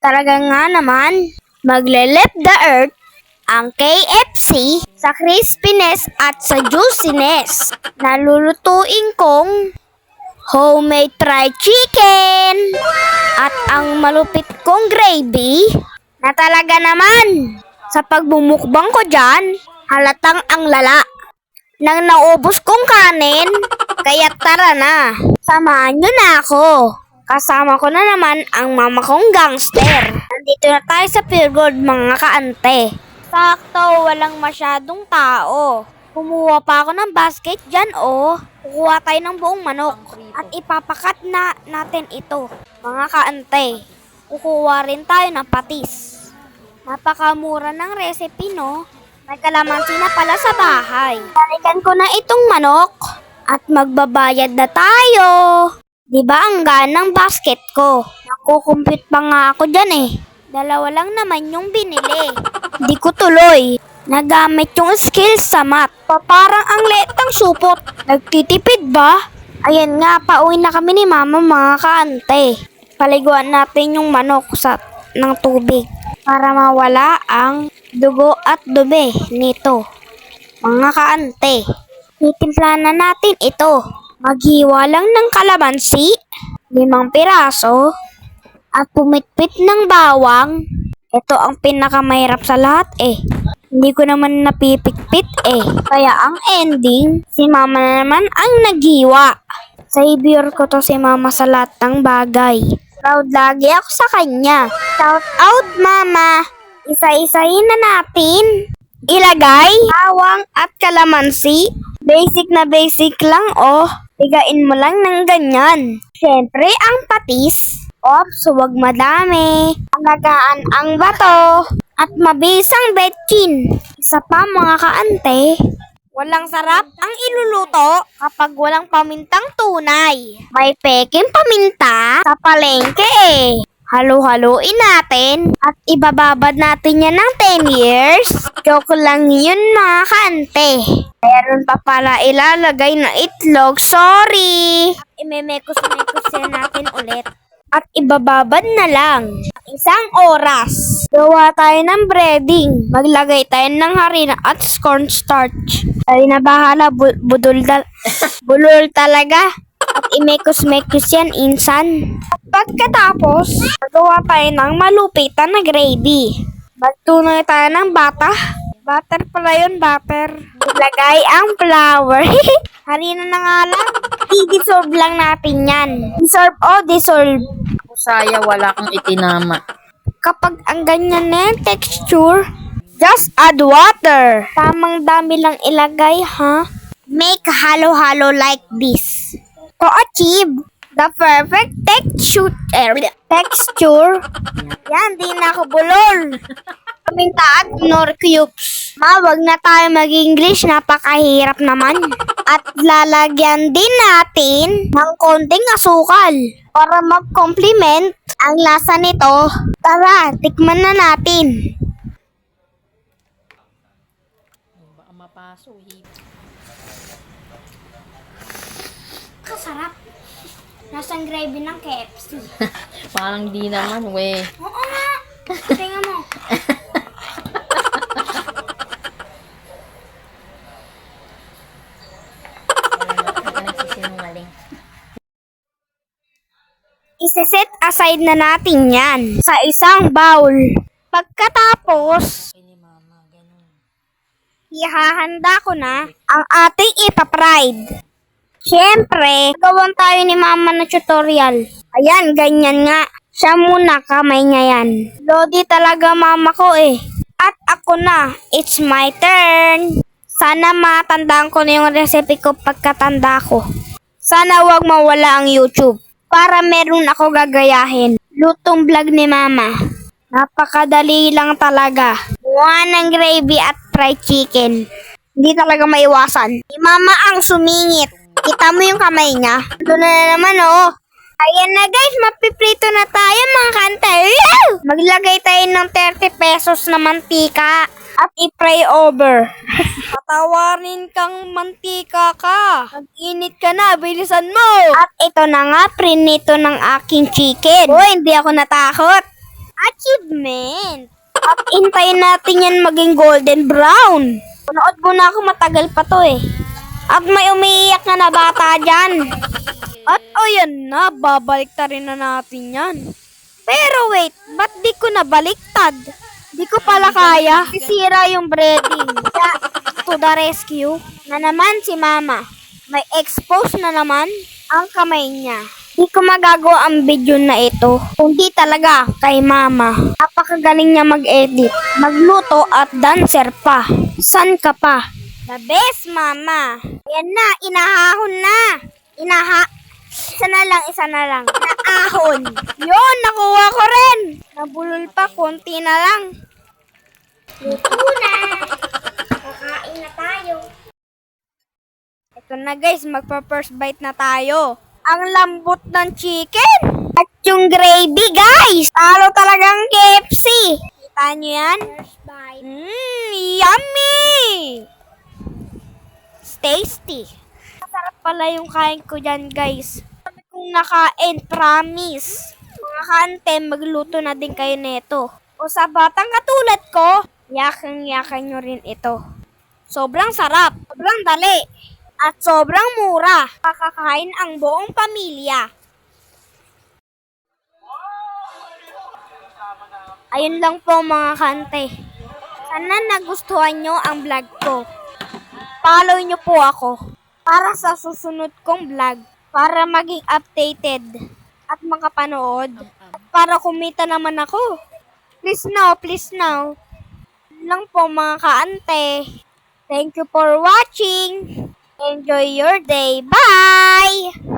Talaga nga naman, magle-left the earth ang KFC sa crispiness at sa juiciness. Nalulutuin kong homemade fried chicken at ang malupit kong gravy na talaga naman sa pagbumukbang ko dyan, halatang ang lala nang naubos kong kanin. Kaya tara na, samahan nyo na ako. Kasama ko na naman ang mama kong gangster. Nandito na tayo sa Pure Gold mga kaante. Sakto, walang masyadong tao. Kumuha pa ako ng basket dyan Kukuha tayo ng buong manok. At ipapakat na natin ito. Mga kaante, kukuha rin tayo ng patis. Napakamura ng recipe, no? May kalamansi na pala sa bahay. Balikan ko na itong manok. At magbabayad na tayo. Diba ang ganang basket ko? Nakukumpute pa nga ako dyan Dalawa lang naman yung binili. Di ko tuloy. Nagamit yung skills sa math. Parang ang liit ng supot. Nagtitipid ba? Ayan nga, pauwi na kami ni mama mga kaante. Paliguan natin yung manok ng tubig para mawala ang dugo at dumi nito. Mga kaante, titimpla na natin ito. Maghiwa lang ng kalamansi, 5 piraso, at pumitpit ng bawang. Ito ang pinakamahirap sa lahat Hindi ko naman napipitpit Kaya ang ending, si mama na naman ang naghiwa. Savior ko to si mama sa lahat ng bagay. Proud lagi ako sa kanya. Shout out mama! Isa-isahin na natin. Ilagay, bawang at kalamansi. Basic na basic lang Higain mo lang ng ganyan. Siyempre ang patis. Huwag madami. Alagaan ang bato. At mabisang betchin. Isa pa mga kaante, walang sarap ang iluluto kapag walang pamintang tunay. May peking paminta sa palengke Halo-haloin natin at ibababad natin yan ng 10 years. Joke lang yun mga kaante. Meron pa pala ilalagay na itlog. Sorry! Imemekos-mekos yan natin ulit. At ibababad na lang. 1 oras. Gawa tayo ng breading. Maglagay tayo ng harina at cornstarch. Ay na bahala, bulol talaga. At imekos-mekos yan insan. At pagkatapos, magawa tayo ng malupitan na gravy. Magtunay tayo ng butter pala yun, butter. Ilagay ang flour. Harina na nga lang. I-dissolve lang natin yan. Dissolve. Saya wala kang itinama. Kapag ang ganyan na yung texture, just add water. Tamang dami lang ilagay, Make halo-halo like this. To achieve the perfect texture. Yan, di na ako bulol. Paminta at nor cubes. Wag na tayo mag-English, napakahirap naman. At lalagyan din natin ng konting asukal para mag-complement ang lasa nito. Tara, tikman na natin. Baka mapaso. Kasarap. Lasang gravy ng KFC. Parang di naman, we. Oo nga. Tingnan mo. Iseset aside na natin yan sa isang bowl. Pagkatapos, ihahanda ko na ang ating ipapride. Siyempre, gawan tayo ni mama na tutorial. Ayan, ganyan nga. Siya muna, kamay niya yan. Lodi talaga mama ko At ako na, it's my turn. Sana matandaan ko na yung recipe ko pagkatanda ko. Sana wag mawala ang YouTube. Para meron ako gagayahin. Lutong vlog ni mama. Napakadali lang talaga. Buwan ng gravy at fried chicken. Hindi talaga maiwasan. Si mama ang sumingit. Kita mo yung kamay niya? Ito na naman Ayan na guys, mapiprito na tayo mga kante. Maglagay tayo ng 30 pesos na mantika at i-pray over. Patawarin kang mantika ka. Mag-init ka na, bilisan mo. At ito na nga, prinito ng aking chicken. Hindi ako natakot. At achievement. At intayin natin yan maging golden brown. Panood mo na ako, matagal pa to eh. At may umiiyak na bata dyan. At ayan na, babaliktarin na natin yan. Pero wait, ba't di ko nabaliktad? Di ko pala kaya. Sisira yung breading. Kaya, to the rescue. Na naman si mama. May expose na naman ang kamay niya. Di ko magagawa ang video na ito. Kundi talaga kay mama. Napakagaling niya mag-edit, magluto at dancer pa. San ka pa? The best, mama. Ayan na, inahahon na. Isa na lang. Naahon. Yun, nakuha ko rin. Nabulol pa, konti na lang. Luto na. Kakain na tayo. Ito na guys, magpa-first bite na tayo. Ang lambot ng chicken. At yung gravy, guys. Talo talagang KFC. Kita nyo yan? First bite. Yummy! Tasty. Masarap pala yung kain ko dyan, guys. Sabi kong nakain, promise. Mga kaante, magluto na din kayo nito. O sa batang katulad ko, yakang-yakan nyo rin ito. Sobrang sarap, sobrang dali, at sobrang mura. Kakakain ang buong pamilya. Ayun lang po mga kante. Sana nagustuhan nyo ang vlog ko. Follow nyo po ako para sa susunod kong vlog. Para maging updated at makapanood. At para kumita naman ako. Please now. Yun lang po mga kaante. Thank you for watching. Enjoy your day. Bye!